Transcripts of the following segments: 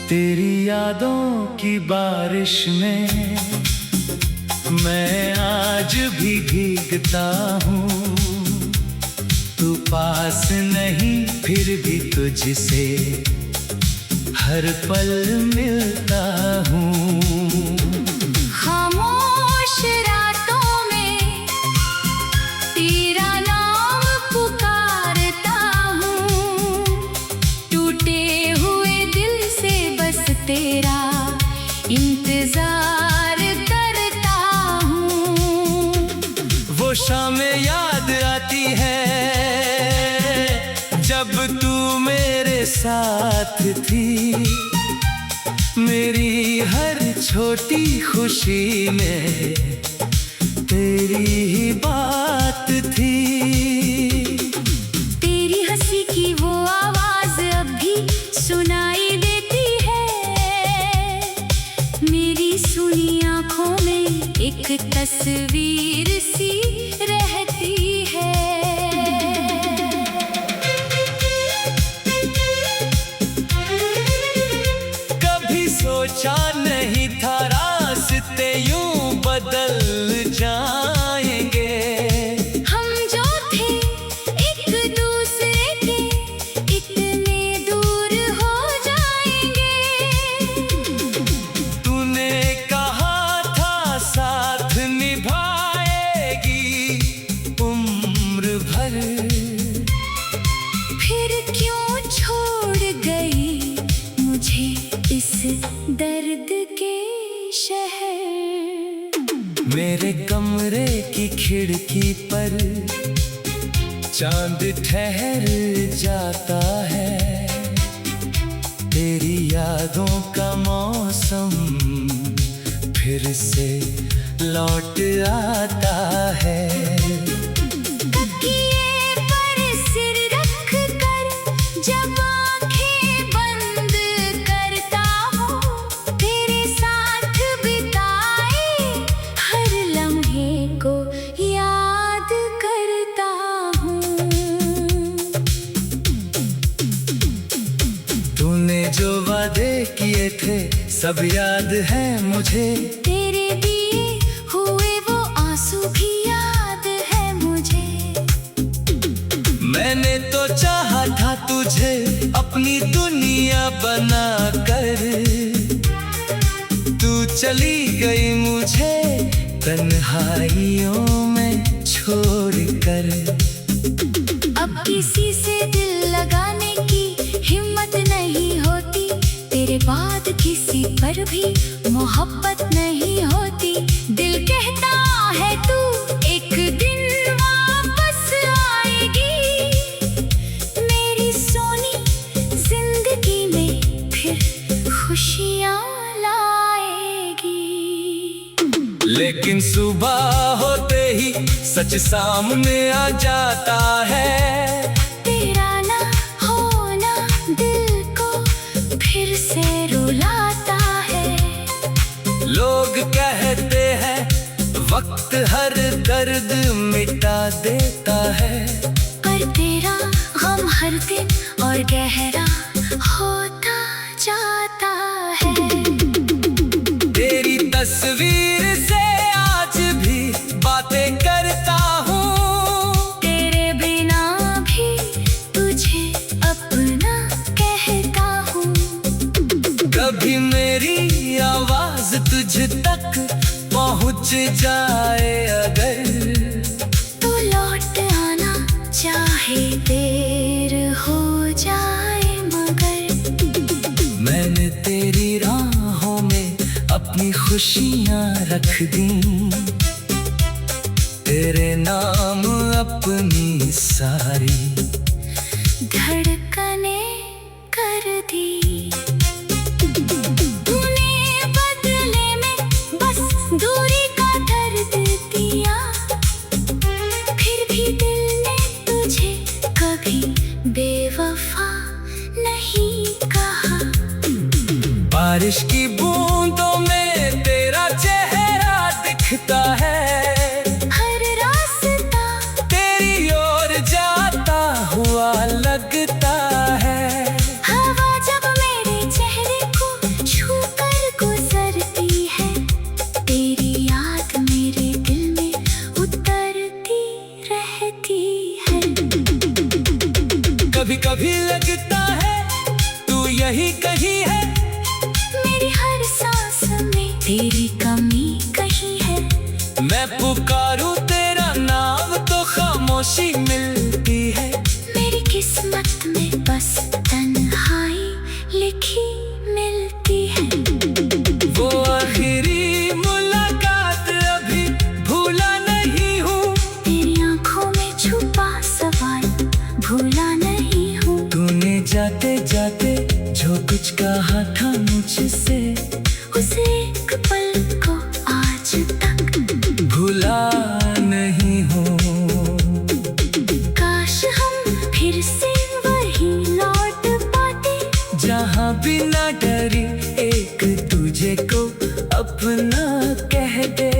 तेरी यादों की बारिश में मैं आज भी भीगता हूँ। तू पास नहीं फिर भी तुझसे हर पल मिलता हूँ। खामोश रातों में तेरा नाम पुकारता हूँ। टूटे हुए दिल से बस तेरा इंतजार करता हूँ। वो शामें याद आती है जब तू मेरे साथ थी। मेरी हर छोटी खुशी में तेरी ही बात थी। तेरी हंसी की वो आवाज अब भी सुनाई देती है। मेरी सुनी आंखों में एक तस्वीर सी रहती है। सोचा नहीं था रास्ते यूं बदल जाएंगे। हम जो थे एक दूसरे के इतने दूर हो जाएंगे। तूने कहा था साथ निभाएगी उम्र भर। फिर क्यों छोड़ गई मुझे इस दर्द के शहर। मेरे कमरे की खिड़की पर चांद ठहर जाता है। तेरी यादों का मौसम फिर से लौट आता है। तकिए पर सिर रख कर जब आंखें बंद करता हूँ। तेरे साथ बिताए हर लम्हे को याद करता हूँ। तूने जो वादे किए थे सब याद है मुझे। तेरे दिए हुए वो आंसू भी याद है मुझे। मैंने तो चाहा था तुझे अपनी दुनिया बना कर। तू चली गई मुझे तन्हाइयों में छोड़ कर। अब किसी से दिल लगाने की हिम्मत नहीं होती। तेरे बाद किसी पर भी मोहब्बत नहीं होती। दिल कहता है तू एक दिन वापस आएगी। मेरी सोनी जिंदगी में फिर खुशियाँ लाएगी। लेकिन सुबह होते ही सच सामने आ जाता है। तेरा ना होना दिल को फिर से रुलाता है। लोग कहते हैं वक्त हर दर्द मिटा देता है। पर तेरा गम हर दिन और गहरा होता जाता है। तेरी तस्वीर से आज भी बातें करता हूँ। तेरे बिना भी तुझे अपना कहता हूँ। कभी मेरी आवाज तुझ तक पहुँच जाए अगर। तू लौट आना चाहे देर हो जाए मगर। मैंने तेरी राहों में अपनी खुशियाँ रख दी। तेरे नाम अपनी सारी धड़कने कर दी। तूने बदले में बस दूरी का दर्द दिया। फिर भी दिल ने तुझे कभी बेवफा नहीं कहा। बारिश की बूंदों में तेरा चेहरा दिखता है। हर रास्ता तेरी ओर जाता हुआ लगता है। हवा जब मेरे चेहरे को कुछ कहा था मुझसे, उसे एक पल को आज तक भुला नहीं हूँ। काश हम फिर से वही लौट पाते, जहाँ बिना डरी एक तुझे को अपना कह दे।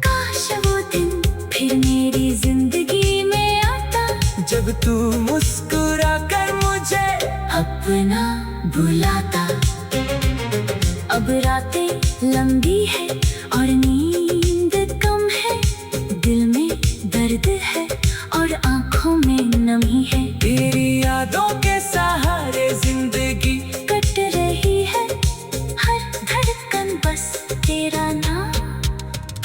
काश वो दिन फिर मेरी जिंदगी में आता, जब तू मुस्कुरा कर मुझे अपना बुलाता। अब रातें लंबी है और नींद कम है, दिल में दर्द है और आंखों में नमी है। तेरी यादों के सहारे जिंदगी कट रही है, हर धड़कन बस तेरा नाम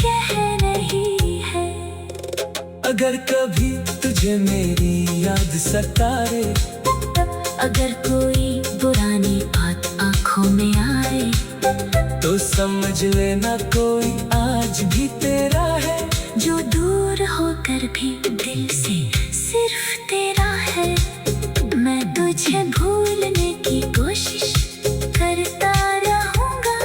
कह रही है। अगर कभी तुझे मेरी याद सताए, अगर कोई पुरानी बात आंखों में आए, तो समझ लेना कोई आज भी तेरा है, जो दूर होकर भी दिल से सिर्फ तेरा है। मैं तुझे भूलने की कोशिश करता रहूंगा,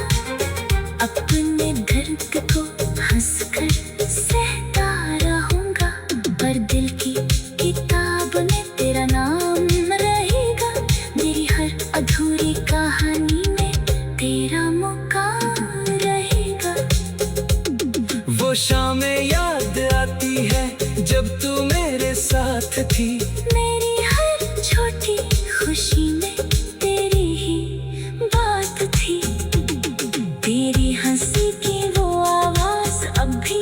अपने दर्द को हंसकर सहता रहूंगा, पर दिल की किताब में तेरा नाम रहेगा, मेरी हर अधूरी कहानी में तेरा मुकाम रहेगा। वो शामें याद आती है जब तू मेरे साथ थी, मेरी हर छोटी खुशी में तेरी ही बात थी, तेरी हंसी की वो आवाज अब भी।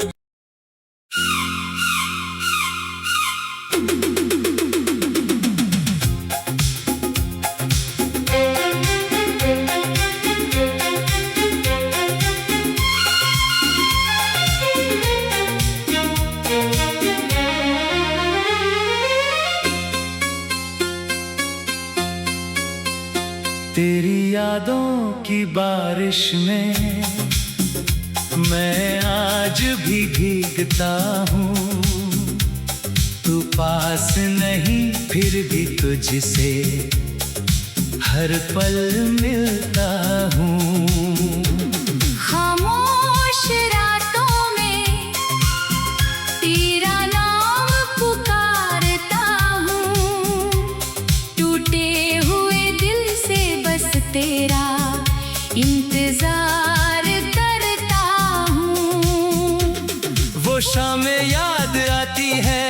तेरी यादों की बारिश में मैं आज भी भीगता हूँ। तू पास नहीं फिर भी तुझसे हर पल मिलता हूँ। खामोश रातों में तेरा नाम पुकारता हूँ, टूटे हुए दिल से बस तेरा इंतजार करता हूँ। वो शामें याद आती है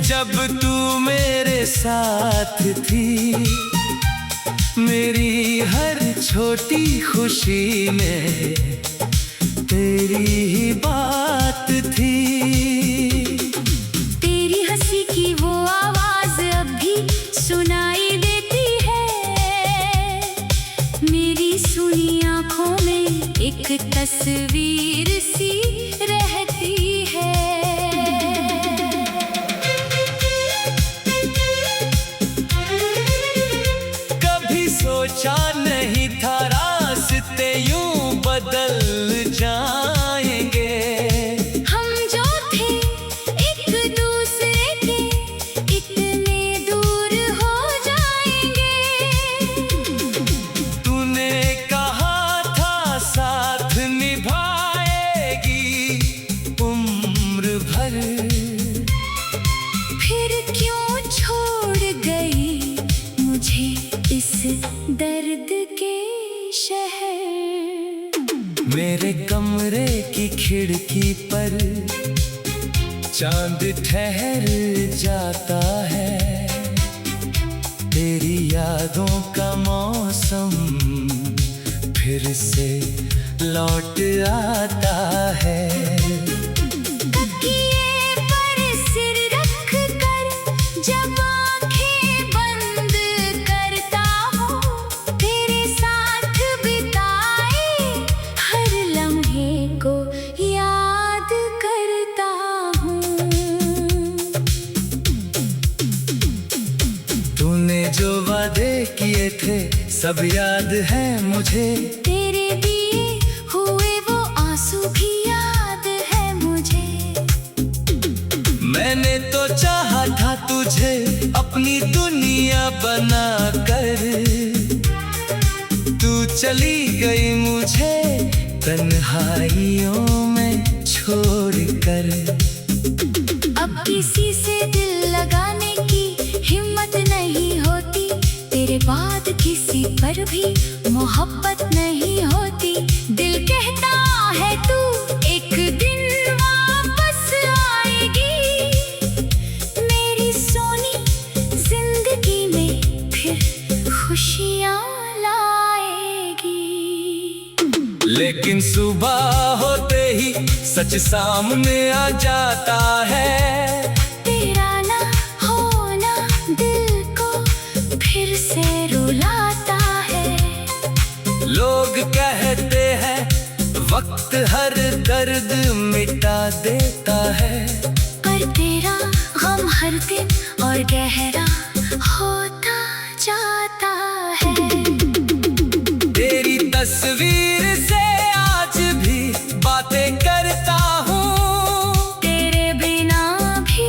जब तू मेरे साथ थी, मेरी हर छोटी खुशी में तेरी ही बात थी। तेरी हंसी की वो आवाज अब भी सुनाई देती है, मेरी सुनी आंखों में एक तस्वीर सी रहती है। कभी सोचा नहीं था रास्ते यूं बदल जाएंगे, हम जो थे एक दूसरे के इतने दूर हो जाएंगे। तूने कहा था साथ निभाएगी उम्र भर, फिर क्यों छोड़ गई मुझे इस दर्द के शहर। मेरे कमरे की खिड़की पर चांद ठहर जाता है, तेरी यादों का मौसम फिर से लौट आता है। तकिए पर सिर रख कर जब आंखें बंद करता हूँ, तेरे साथ बिताए हर लम्हे को याद करता हूँ। तूने जो वादे किए थे सब याद है मुझे, तेरे दिए हुए वो आंसू भी याद है मुझे। मैंने तो चाहा था तुझे अपनी दुनिया दुनिया बना कर तू चली गई मुझे तन्हाइयों में छोड़ कर। अब किसी से दिल लगाने की हिम्मत नहीं होती, तेरे बाद किसी पर भी मोहब्बत नहीं होती। दिल कहता है तू एक दिन वापस आएगी, मेरी सोनी जिंदगी में फिर खुशियाँ लाएगी। लेकिन सुबह होते ही सच सामने आ जाता है, तेरा ना होना दिल को फिर से रुलाता है। लोग कहते हैं वक्त हर दर्द मिटा देता है, पर तेरा गम हर दिन और गहरा होता जाता है। तेरी तस्वीर से आज भी बातें करता हूँ, तेरे बिना भी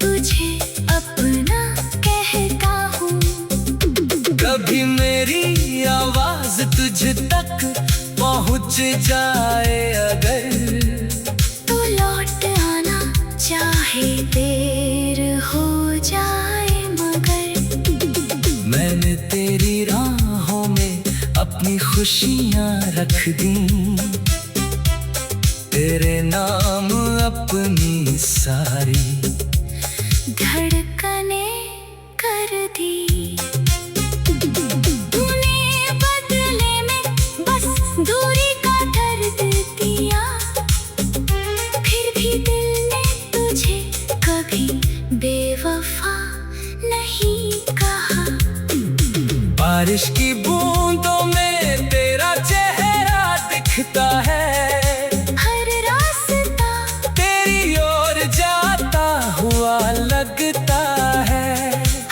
तुझे अपना कहता हूँ। कभी मेरी आवाज तुझ तक पहुँच जाए अगर, तू लौट आना चाहे देर हो जाए मगर। मैंने तेरी राहों में अपनी खुशियाँ रख दी, तेरे नाम अपनी सारी धड़कने कर दी। तूने बदले में बस दूरी का दर्द दिया, फिर भी दिल ने तुझे कभी बेवफा नहीं कहा। बारिश की बूंदों में तेरा चेहरा दिखता है, हर रास्ता तेरी ओर जाता हुआ लगता है।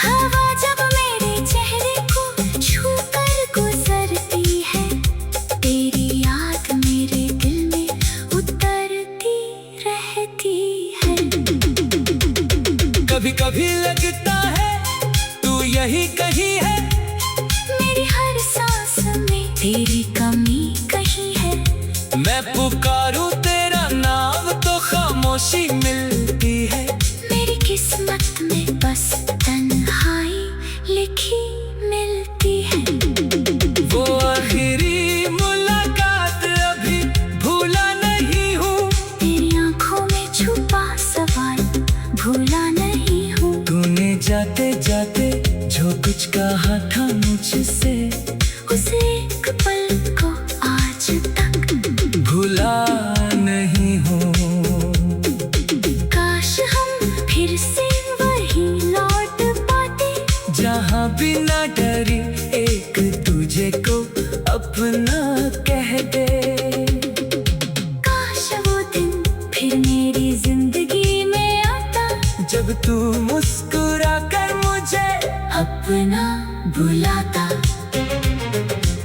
हवा जब मेरे चेहरे को छू कर गुजरती है, तेरी याद मेरे दिल में उतरती रहती है। कभी कभी लगता है तू यही कहीं है, मेरी हर सांस में तेरी कमी कहीं है। मैं पुकारूं तेरा नाम तो खामोशी मिलती है। मेरी किस्मत में बस तन्हाई लिखी मिलती है। वो आखिरी मुलाकात अभी भूला नहीं हूँ, तेरी आंखों में छुपा सवाल भूला नहीं हूँ। तूने जाते जाते जो कुछ कहा था मुझसे, उस एक पल को आज तक भूला नहीं हूँ। काश हम फिर से वही लौट पाते, जहाँ बिना डरी एक तुझे को अपना कह दे। काश वो दिन फिर मेरी जिंदगी में आता, जब तू मुस्कुरा कर मुझे अपना बुलाता।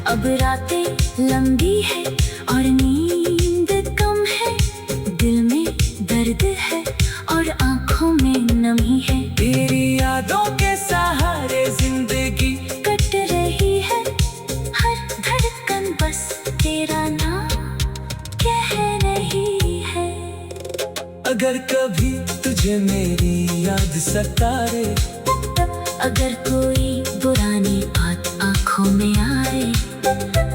अब रातें लंबी है और नींद कम है, दिल में दर्द है और आंखों में नमी है। तेरी यादों के सहारे जिंदगी कट रही है, हर धड़कन बस तेरा नाम कह रही है। अगर कभी तुझे मेरी याद सताए, अगर कोई पुरानी बात आंखों में आए,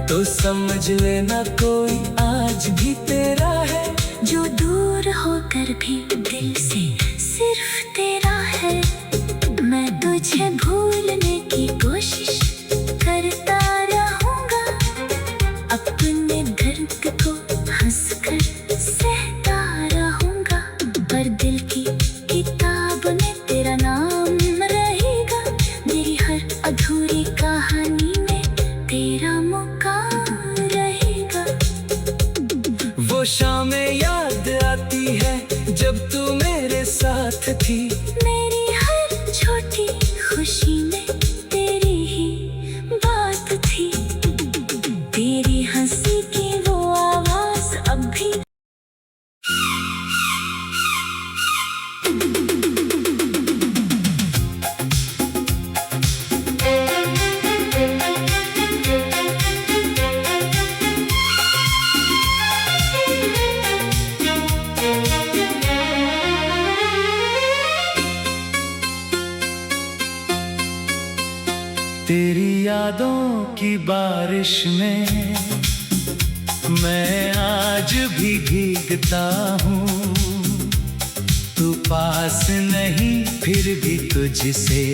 तो समझ लेना कोई आज भी तेरा है, जो दूर होकर भी दिल से सिर्फ तेरा है। मैं तुझे भूलने की कोशिश करता रहूंगा, अपने दर्द को हंसकर सहता रहूंगा। पर दिल की किताब में तेरा नाम रहेगा, मेरी हर अधूरी कहानी में तेरा मुकाम रहेगा। वो शामें याद आती है जब तू मेरे साथ थी, मेरी हर छोटी खुशी में तेरी ही बात थी। तेरी हंसी की वो आवाज अब भी तेरी यादों की बारिश में मैं आज भी भीगता हूँ। तू पास नहीं फिर भी तुझसे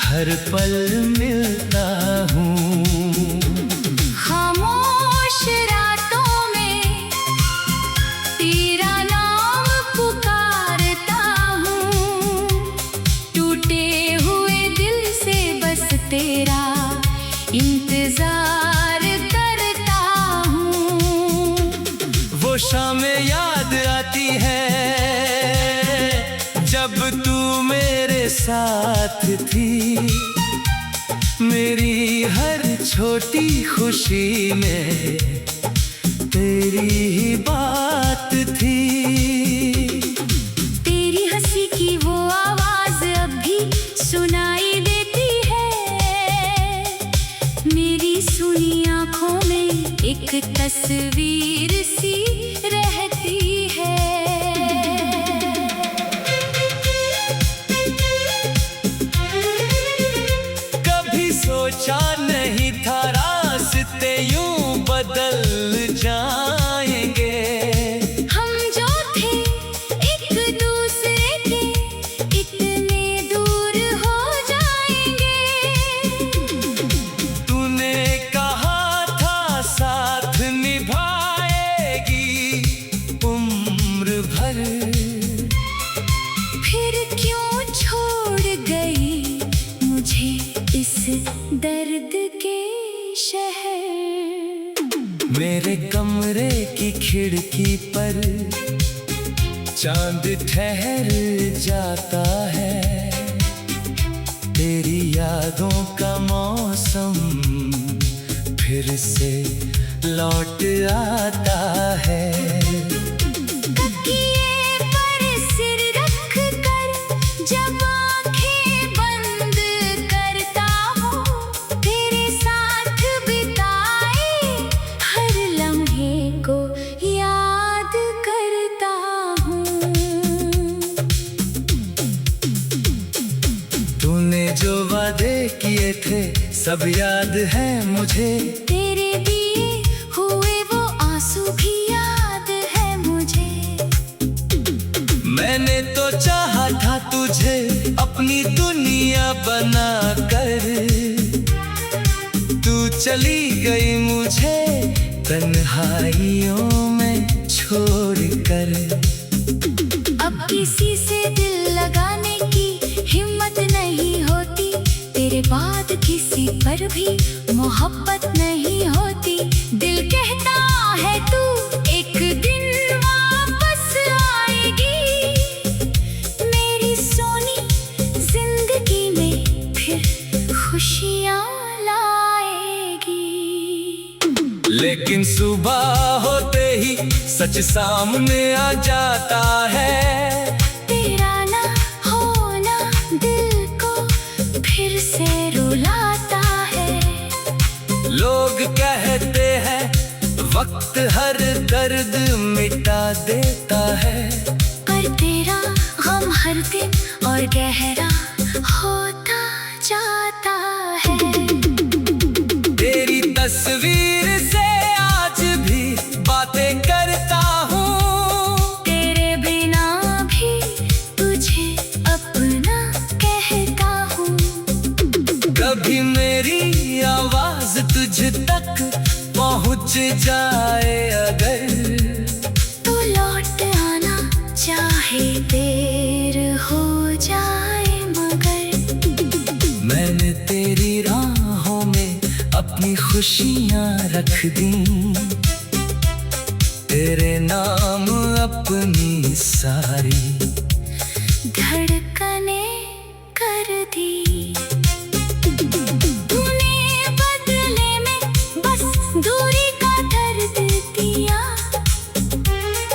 हर पल मिलता हूँ। खामोश रातों में तेरा नाम पुकारता हूँ। टूटे हुए दिल से बस तेरा इंतजार करता हूँ। वो शामें याद आती है जब तू मेरे साथ थी। मेरी हर छोटी खुशी में तेरी ही बात थी। तेरी हंसी की वो आवाज अब भी सुनाई देती है। मेरी सुनी आंखों में एक तस्वीर सी रहती है। सोचा नहीं था रास्ते यूं बदल जाएंगे। हम जो थे एक दूसरे के इतने दूर हो जाएंगे। तूने कहा था साथ निभाएगी उम्र भर। फिर क्यों छोड़ गई मुझे इस दर्द के शहर। मेरे कमरे की खिड़की पर चांद ठहर जाता है। तेरी यादों का मौसम फिर से लौट आता है। तकिए पर सिर रख कर जब आंखें बंद करता हूँ। तेरे साथ बिताए हर लम्हे को याद करता हूँ। तूने जो वादे किए थे सब याद है मुझे। तेरे दिए हुए वो आंसू भी याद है मुझे। मैंने तो चाहा था तुझे अपनी दुनिया बना कर। तू चली गई मुझे तन्हाइयों में छोड़ कर। अब किसी से दिल लगाने की हिम्मत नहीं होती। तेरे बाद किसी पर भी मोहब्बत नहीं होती। दिल कहता है तू एक दिन वापस आएगी। मेरी सोनी जिंदगी में फिर खुशियाँ लाएगी। लेकिन सुबह होते ही सच सामने आ जाता है। तेरा ना होना दिल को फिर से रुलाता है। लोग कहते हैं वक्त हर दर्द मिटा देता है। पर तेरा गम हर दिन और गहरा होता जाता है। तेरी तस्वीर से आज भी बातें करता हूँ। तेरे बिना भी तुझे अपना कहता हूँ। कभी मेरी आवाज तुझ तक पहुँच जाए अगर। तू लौट आना चाहे देर हो जाए मगर। मैंने तेरी राहों में अपनी खुशियाँ रख दी। तेरे नाम अपनी सारी धड़कने कर दी। तूने बदले में बस दूरी का दर्द दिया।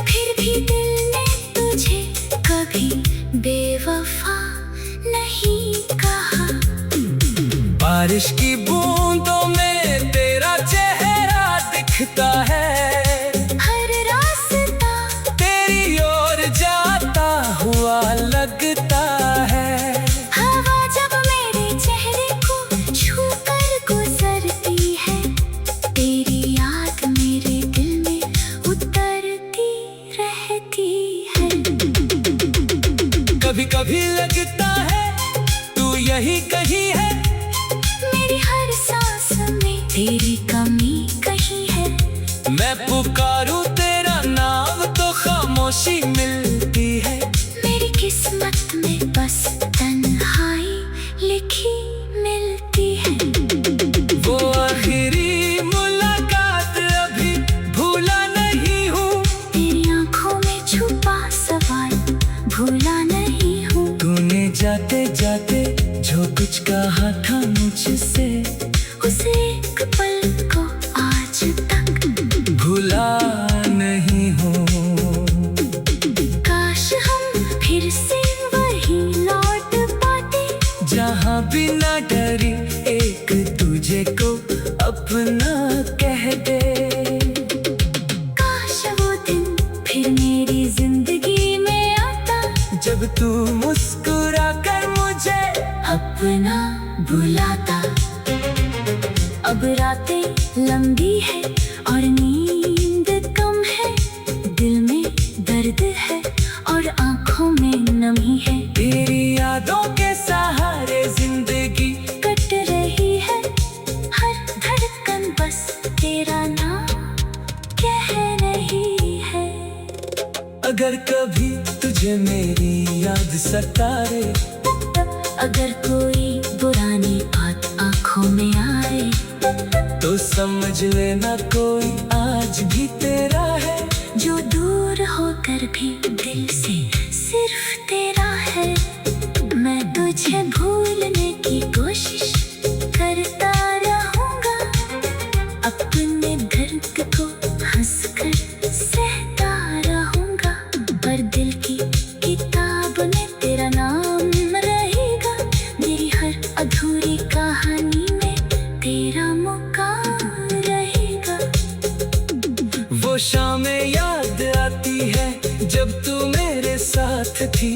फिर भी दिल ने तुझे कभी बेवफा नहीं कहा। बारिश की बूंदों में तेरा चेहरा दिखता है। हर रास्ता तेरी ओर जाता हुआ लगता है। हवा जब मेरे चेहरे को कभी कभी लगता है तू यही कहीं है। मेरी हर सांस में तेरी कमी कहीं है। मैं पुकारूं तेरा नाम तो खामोशी मिलती है। मेरी किस्मत में बस तन्हाई लिखी मिलती है। वो आखिरी मुलाकात अभी भूला नहीं हूँ। तेरी आंखों में छुपा सवाल भूला नहीं हूँ। तूने जाते जाते जो कुछ कहा था मुझसे, उसे एक पल को आज तक भूला नहीं हूँ। काश हम फिर से वही लौट पाते, जहाँ बिना डरी एक तुझे को अपना कह दे। काश वो दिन फिर मेरी जिंदगी में आता, जब तू मुस्कुरा कर मुझे अपना बुलाता। अब रातें लंबी है और नींद कम है। दिल में दर्द है और आंखों में नमी है। तेरी यादों के सहारे जिंदगी कट रही है। हर धड़कन बस तेरा नाम कह रही है। अगर कभी तुझे मेरी याद सताए, अगर कोई पुरानी बात आंखों में आए, तो समझ लेना कोई आज भी तेरा है। जो दूर होकर भी दिल से सिर्फ तेरा है। मैं तुझे भूलने की कोशिश करता रहूंगा, अपने दर्द को हंसकर सहता रहूंगा। पर दिल की किताब में तेरा नाम रहेगा। मेरी हर अधूरी कहानी में तेरा मुकाम रहेगा। वो शामें याद आती है जब तू मेरे साथ थी।